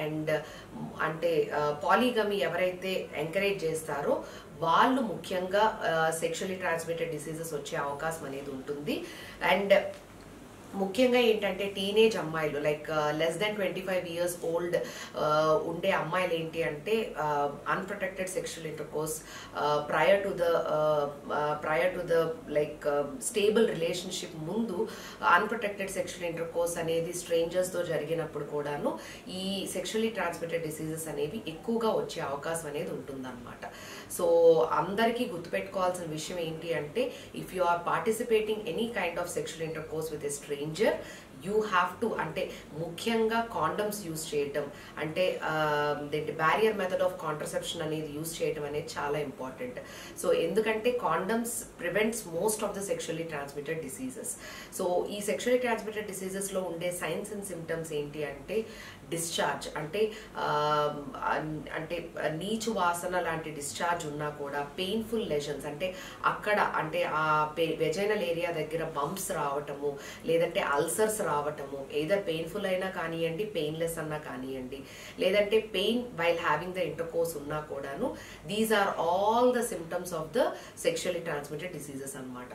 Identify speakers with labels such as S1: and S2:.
S1: And అంటే పాలిగమీ ఎవరైతే encourage చేస్తారో వాళ్ళు ముఖ్యంగా సెక్షువల్లీ ట్రాన్స్మిటెడ్ డిసీజెస్ వచ్చే అవకాశం అనేది ఉంటుంది. అండ్ ముఖ్యంగా ఏంటంటే టీనేజ్ అమ్మాయిలు like less than 25 years old ఉండే అమ్మాయిలు ఏంటి అంటే unprotected sexual intercourse prior to the like stable relationship ముందు అన్ప్రొటెక్టెడ్ సెక్షువల్ ఇంటర్కోర్స్ అనేది స్ట్రేంజర్స్తో జరిగినప్పుడు కూడాను ఈ సెక్షువల్లీ ట్రాన్స్మిటెడ్ డిసీజెస్ అనేవి ఎక్కువగా వచ్చే అవకాశం అనేది ఉంటుందన్నమాట. సో అందరికీ గుర్తుపెట్టుకోవాల్సిన విషయం ఏంటి అంటే if you are participating any kind of sexual intercourse with a stranger you have to అంటే ముఖ్యంగా కాండమ్స్ యూజ్ చేయటం అంటే బ్యారియర్ మెథడ్ ఆఫ్ కాంట్రసెప్షన్ అనేది యూజ్ చేయటం అనేది చాలా ఇంపార్టెంట్. సో ఎందుకంటే condoms prevents most of the sexually transmitted diseases. So ఈ సెక్షువల్లీ ట్రాన్స్మిటెడ్ డిసీజెస్లో ఉండే సైన్స్ అండ్ సిమ్టమ్స్ ఏంటి అంటే డిశ్చార్జ్ అంటే అంటే నీచు వాసన లాంటి డిశ్చార్జ్ ఉన్నా కూడా పెయిన్ఫుల్ లెజన్స్ అంటే అక్కడ అంటే ఆ వెజైనల్ ఏరియా దగ్గర బంప్స్ రావటము లేదంటే అల్సర్స్ రావటము ఏదర్ పెయిన్ఫుల్ అయినా కానివ్వండి పెయిన్లెస్ అన్నా కానివ్వండి లేదంటే pain while having the intercourse ఉన్నా కూడాను these are all the symptoms of the sexually transmitted diseases అన్నమాట.